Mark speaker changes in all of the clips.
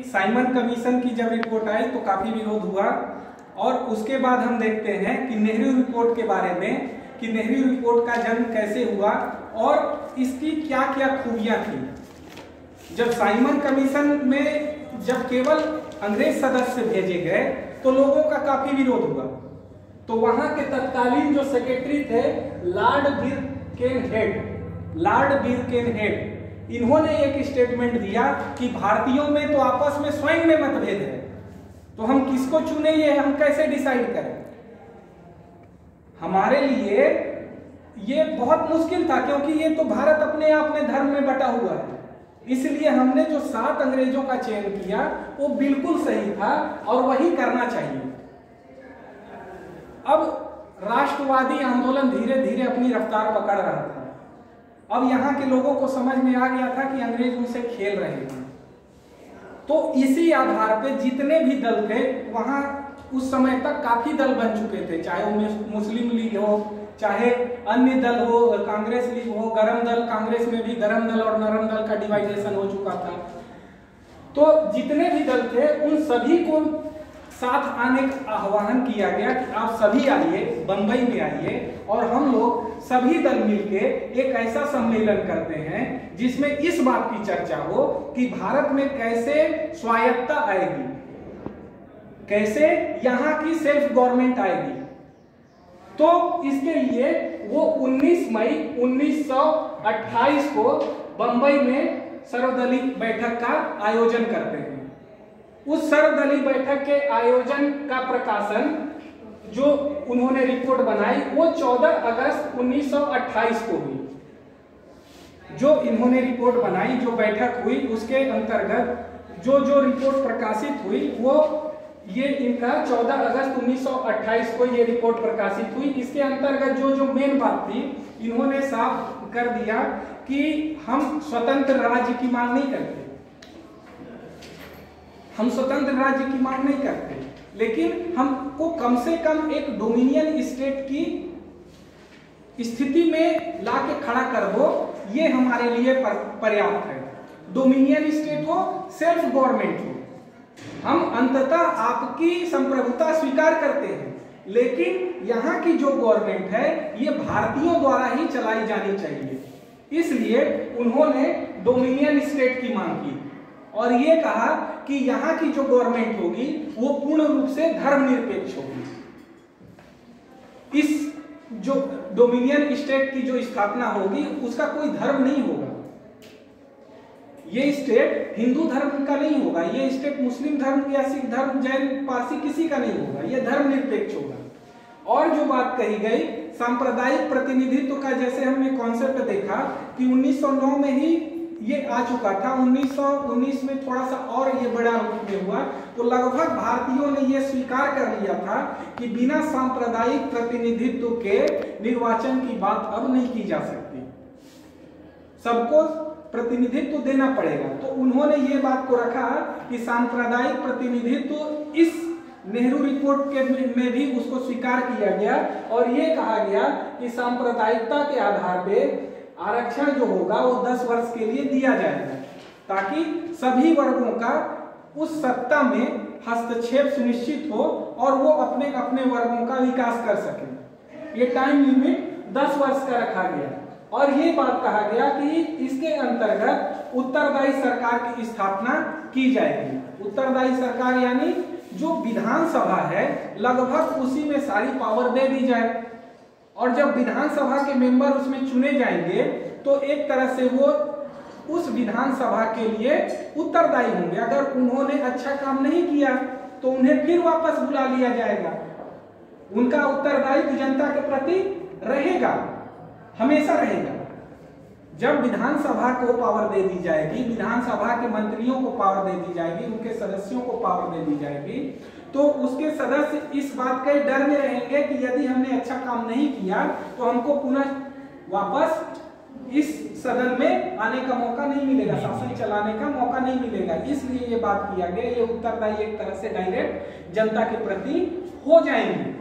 Speaker 1: Simon commission की जब report आई तो काफी विरोध हुआ और उसके बाद हम देखते हैं कि नेहरू रिपोर्ट के बारे में कि नेहरू रिपोर्ट का जन्म कैसे हुआ और इसकी क्या क्या खूबियां थी। जब साइमन कमीशन में जब केवल अंग्रेज सदस्य भेजे गए तो लोगों का काफी विरोध हुआ, तो वहां के तत्कालीन जो सेक्रेटरी थे लॉर्ड बिरकेनहेड, इन्होंने एक स्टेटमेंट दिया कि भारतीयों में तो आपस में स्वयं में मतभेद है, तो हम किसको चुने ये हम कैसे डिसाइड करें। हमारे लिए ये बहुत मुश्किल था क्योंकि ये तो भारत अपने आप में धर्म में बटा हुआ है, इसलिए हमने जो 7 अंग्रेजों का चयन किया वो बिल्कुल सही था और वही करना चाहिए। अब राष्ट्रवादी आंदोलन धीरे धीरे अपनी रफ्तार पकड़ रहा था। अब यहाँ के लोगों को समझ में आ गया था कि अंग्रेज उनसे खेल रहे हैं, तो इसी आधार पे जितने भी दल थे वहां उस समय तक काफी दल बन चुके थे, चाहे वो मुस्लिम लीग हो, चाहे अन्य दल हो, कांग्रेस लीग हो, गरम दल, कांग्रेस में भी गरम दल और नरम दल का डिवाइडेशन हो चुका था। तो जितने भी दल थे उन सभी को साथ आने का आह्वान किया गया कि आप सभी आइए, बंबई में आइए और हम लोग सभी दल मिलके एक ऐसा सम्मेलन करते हैं जिसमें इस बात की चर्चा हो कि भारत में कैसे स्वायत्तता आएगी, कैसे यहाँ की सेल्फ गवर्नमेंट आएगी। तो इसके लिए वो 19 मई 1928 को बंबई में सर्वदलीय बैठक का आयोजन करते हैं। उस सर्वदलीय बैठक के आयोजन का प्रकाशन जो उन्होंने रिपोर्ट बनाई वो 14 अगस्त 1928 को हुई। जो इन्होंने रिपोर्ट बनाई, जो बैठक हुई, उसके अंतर्गत जो रिपोर्ट प्रकाशित हुई वो ये इनका 14 अगस्त 1928 को ये रिपोर्ट प्रकाशित हुई। इसके अंतर्गत जो मेन बात थी, इन्होंने साफ कर दिया कि हम स्वतंत्र राज्य की मांग नहीं करते, हम स्वतंत्र राज्य की मांग नहीं करते, लेकिन हमको कम से कम एक डोमिनियन स्टेट की स्थिति में लाके खड़ा कर दो, ये हमारे लिए पर्याप्त है। डोमिनियन स्टेट हो, सेल्फ गवर्नमेंट हो, हम अंततः आपकी संप्रभुता स्वीकार करते हैं, लेकिन यहाँ की जो गवर्नमेंट है ये भारतीयों द्वारा ही चलाई जानी चाहिए। इसलिए उन्होंने डोमिनियन स्टेट की मांग की और ये कहा कि यहाँ की जो गवर्नमेंट होगी वो पूर्ण रूप से धर्मनिरपेक्ष होगी। इस जो डोमिनियन स्टेट की जो स्थापना होगी उसका कोई धर्म नहीं होगा, ये स्टेट हिंदू धर्म का नहीं होगा, ये स्टेट मुस्लिम धर्म या सिख धर्म, जैन, पारसी किसी का नहीं होगा, ये धर्मनिरपेक्ष होगा। और जो बात कही गई सांप्रदायिक प्रतिनिधित्व का, जैसे हमने कॉन्सेप्ट देखा कि 1909 में ही ये आ चुका था, 1919 में थोड़ा सा और ये बड़ा रूप में हुआ, तो लगभग भारतीयों ने ये स्वीकार कर लिया था कि बिना सांप्रदायिक प्रतिनिधित्व के निर्वाचन की बात अब नहीं की जा सकती, सबको प्रतिनिधित्व देना पड़ेगा। तो उन्होंने ये बात को रखा कि सांप्रदायिक प्रतिनिधित्व इस नेहरू रिपोर्ट के में भी उसको स्वीकार किया गया और ये कहा गया कि सांप्रदायिकता के आधार पे आरक्षण जो होगा वो 10 वर्ष के लिए दिया जाएगा, ताकि सभी वर्गों का उस सत्ता में हस्तक्षेप सुनिश्चित हो और वो अपने अपने वर्गों का विकास कर सके। ये टाइम लिमिट 10 वर्ष का रखा गया और ये बात कहा गया कि इसके अंतर्गत उत्तरदायी सरकार की स्थापना की जाएगी। उत्तरदायी सरकार यानी जो विधानसभा है लगभग उसी में सारी पावर दे दी जाए, और जब विधानसभा के मेंबर उसमें चुने जाएंगे तो एक तरह से वो उस विधानसभा के लिए उत्तरदायी होंगे। अगर उन्होंने अच्छा काम नहीं किया तो उन्हें फिर वापस बुला लिया जाएगा, उनका उत्तरदायित्व जनता के प्रति रहेगा, हमेशा रहेगा। जब विधानसभा को पावर दे दी जाएगी, विधानसभा के मंत्रियों को पावर दे दी जाएगी, उनके सदस्यों को पावर दे दी जाएगी, तो उसके सदस्य इस बात के डर में रहेंगे कि यदि हमने अच्छा काम नहीं किया तो हमको पुनः वापस इस सदन में आने का मौका नहीं मिलेगा, शासन चलाने का मौका नहीं मिलेगा। इसलिए ये बात किया गया, ये उत्तरदायी एक तरह से डायरेक्ट जनता के प्रति हो जाएंगे।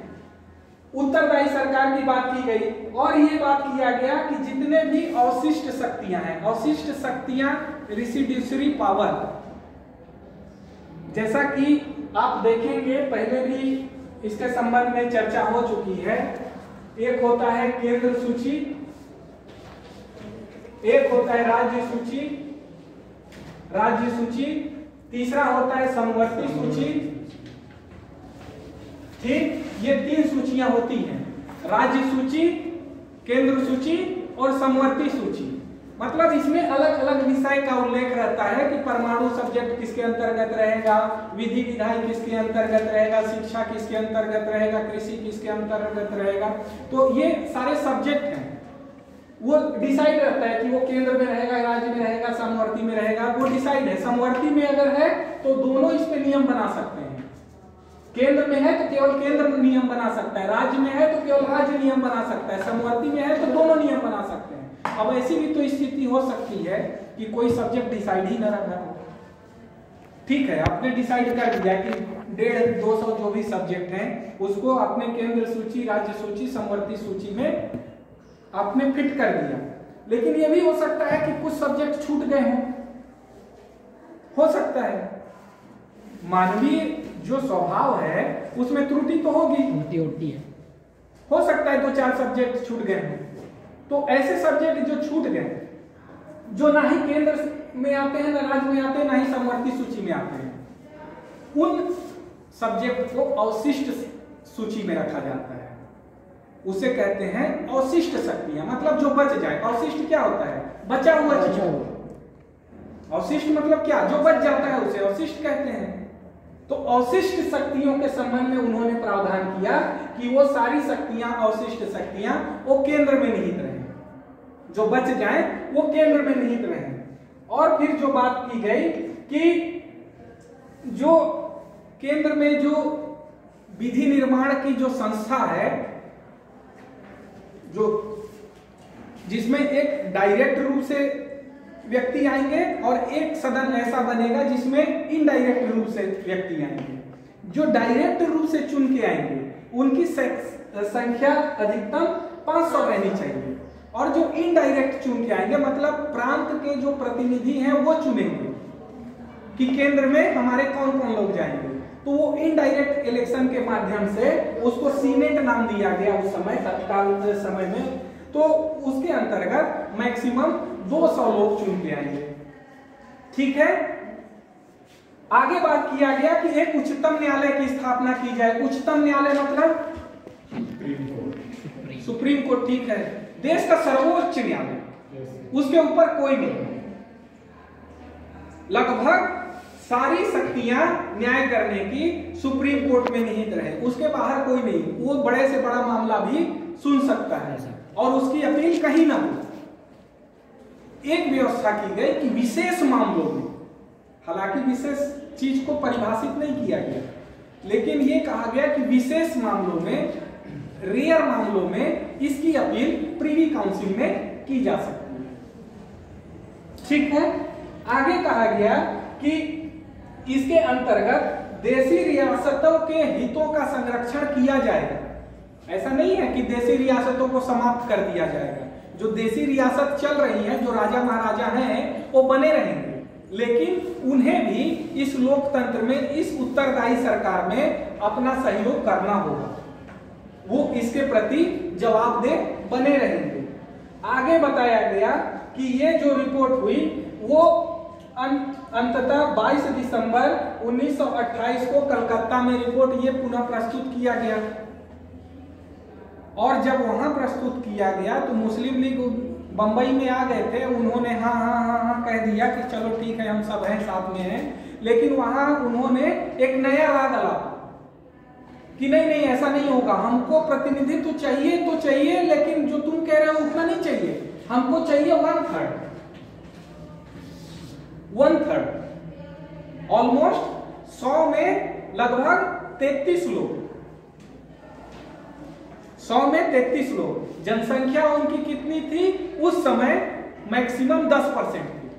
Speaker 1: उत्तरदायी सरकार की बात की गई और ये बात किया गया कि जितने भी अवशिष्ट शक्तियां हैं, अवशिष्ट शक्तियां, रेसिड्यूसरी पावर, जैसा कि आप देखेंगे पहले भी इसके संबंध में चर्चा हो चुकी है। एक होता है केंद्र सूची, एक होता है राज्य सूची, तीसरा होता है समवर्ती सूची। ठीक, ये 3 सूचियां होती हैं, राज्य सूची, केंद्र सूची और समवर्ती सूची। मतलब इसमें अलग अलग विषय का उल्लेख रहता है कि परमाणु सब्जेक्ट किसके अंतर्गत रहेगा, विधि विधायी किसके अंतर्गत रहेगा, शिक्षा किसके अंतर्गत रहेगा, कृषि किसके अंतर्गत रहेगा। तो ये सारे सब्जेक्ट हैं, वो डिसाइड रहता है कि वो केंद्र में रहेगा, राज्य में रहेगा, समवर्ती में रहेगा, वो डिसाइड है। समवर्ती में अगर है तो दोनों इस पे नियम बना सकते हैं। केंद्र में है तो केवल केंद्र नियम बना सकता है, राज्य में है तो केवल राज्य नियम बना सकता है, समवर्ती में है तो दोनों नियम बना सकते हैं। अब ऐसी भी तो स्थिति हो सकती है कि कोई सब्जेक्ट डिसाइड ही न रखा हो। ठीक है, आपने डिसाइड कर दिया कि 150-200 जो भी सब्जेक्ट हैं उसको अपने केंद्र सूची, राज्य सूची, समवर्ती सूची में आपने फिट कर दिया। लेकिन यह भी हो सकता है कि कुछ सब्जेक्ट छूट गए हों, हो सकता है। मानवीय जो स्वभाव है उसमें त्रुटि तो होगी, हो सकता है 2-4 सब्जेक्ट छूट गए हों। तो ऐसे सब्जेक्ट जो छूट गए, जो ना ही केंद्र में आते हैं, ना राज्य में आते हैं, ना ही समवर्ती सूची में आते हैं, उन सब्जेक्ट को अवशिष्ट सूची में रखा जाता है। उसे कहते हैं अवशिष्ट शक्तियां, मतलब जो बच जाए। अवशिष्ट क्या होता है? बचा हुआ चीज। अवशिष्ट मतलब क्या? जो बच जाता है उसे अवशिष्ट कहते हैं। तो अवशिष्ट शक्तियों के संबंध में उन्होंने प्रावधान किया कि वो सारी शक्तियां, अवशिष्ट शक्तियां, वो केंद्र में निहित रहे, जो बच जाए वो केंद्र में निहित रहे। और फिर जो बात की गई कि जो केंद्र में जो विधि निर्माण की जो संस्था है, जो जिसमें एक डायरेक्ट रूप से व्यक्ति आएंगे और एक सदन ऐसा बनेगा जिसमें इनडायरेक्ट रूप से व्यक्ति आएंगे। जो डायरेक्ट रूप से चुन के आएंगे उनकी संख्या अधिकतम 500 रहनी चाहिए, और जो इनडायरेक्ट चुन के आएंगे मतलब प्रांत के जो प्रतिनिधि हैं वो चुनेंगे कि केंद्र में हमारे कौन कौन लोग जाएंगे। तो वो इनडायरेक्ट इलेक्शन के माध्यम से उसको सीनेट नाम दिया गया उस समय, तत्काल समय में। तो उसके अंतर्गत मैक्सिमम 200 लोग चुन के आएंगे। ठीक है, आगे बात किया गया कि एक उच्चतम न्यायालय की स्थापना की जाए। उच्चतम न्यायालय मतलब सुप्रीम कोर्ट। ठीक है, देश का सर्वोच्च न्यायालय, उसके ऊपर कोई नहीं। लगभग सारी शक्तियां न्याय करने की सुप्रीम कोर्ट में निहित रहे, उसके बाहर कोई नहीं। वो बड़े से बड़ा मामला भी सुन सकता है और उसकी अपील कहीं ना हो। एक व्यवस्था की गई कि विशेष मामलों में, हालांकि विशेष चीज को परिभाषित नहीं किया गया, लेकिन ये कहा गया कि विशेष मामलों में, रेयर मामलों में इसकी अपील प्रीवी काउंसिल में की जा सकती है। ठीक है, आगे कहा गया कि इसके अंतर्गत देशी रियासतों के हितों का संरक्षण किया जाएगा। ऐसा नहीं है कि देशी रियासतों को समाप्त कर दिया जाएगा। जो देशी रियासत चल रही है, जो राजा महाराजा हैं, वो बने रहेंगे, लेकिन उन्हें भी इस लोकतंत्र में, इस उत्तरदायी सरकार में अपना सहयोग करना होगा। वो इसके प्रति जवाबदेह बने रहेंगे। आगे बताया गया कि ये जो रिपोर्ट हुई वो अंततः 22 दिसंबर 1928 को कलकत्ता में रिपोर्ट ये पुनः प्रस्तुत किया गया। और जब वहां प्रस्तुत किया गया तो मुस्लिम लीग बंबई में आ गए थे। उन्होंने हाँ हाँ हाँ हाँ कह दिया कि चलो ठीक है, हम सब हैं, साथ में हैं। लेकिन वहां उन्होंने एक नया राग लाया कि नहीं नहीं, ऐसा नहीं होगा, हमको प्रतिनिधित्व चाहिए तो चाहिए, लेकिन जो तुम कह रहे हो उतना नहीं चाहिए, हमको चाहिए 1/3, ऑलमोस्ट 100 में लगभग 33 लोग, 100 में 33 लोग। जनसंख्या उनकी कितनी थी उस समय? मैक्सिमम 10% थी।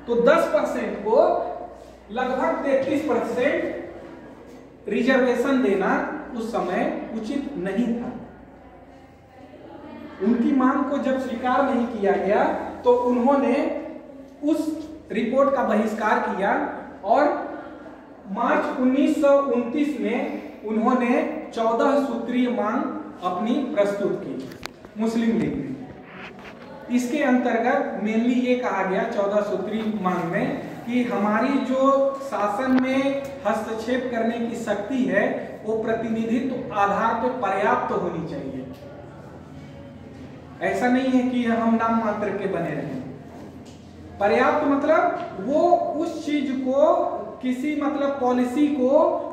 Speaker 1: तो 10% को लगभग 33% रिजर्वेशन देना उस समय उचित नहीं था। उनकी मांग को जब स्वीकार नहीं किया गया तो उन्होंने उस रिपोर्ट का बहिष्कार किया और मार्च 1929 में उन्होंने 14 सूत्रीय मांग अपनी प्रस्तुत की मुस्लिम लीग में। इसके अंतर्गत मेनली ये कहा गया 14 सूत्रीय मांग में कि हमारी जो शासन में हस्तक्षेप करने की शक्ति है वो प्रतिनिधित्व आधार पर पर्याप्त होनी चाहिए। ऐसा नहीं है कि हम नाम मात्र के बने रहें। पर्याप्त मतलब वो उस चीज को, किसी मतलब पॉलिसी को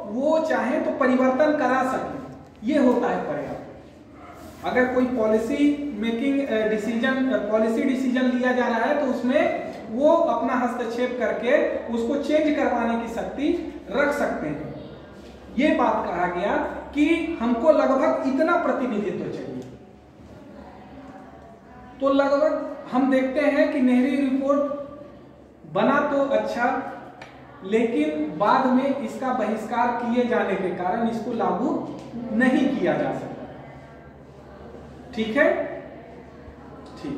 Speaker 1: वो चाहे तो परिवर्तन करा सके, ये होता है पर्याप्त। अगर कोई पॉलिसी मेकिंग पॉलिसी डिसीजन लिया जा रहा है तो उसमें वो अपना हस्तक्षेप करके उसको चेंज करवाने की शक्ति रख सकते हैं। ये बात कहा गया कि हमको लगभग इतना प्रतिनिधित्व चाहिए। तो लगभग हम देखते हैं कि नेहरू रिपोर्ट बना तो अच्छा, लेकिन बाद में इसका बहिष्कार किए जाने के कारण इसको लागू नहीं किया जा सका। ठीक है, ठीक।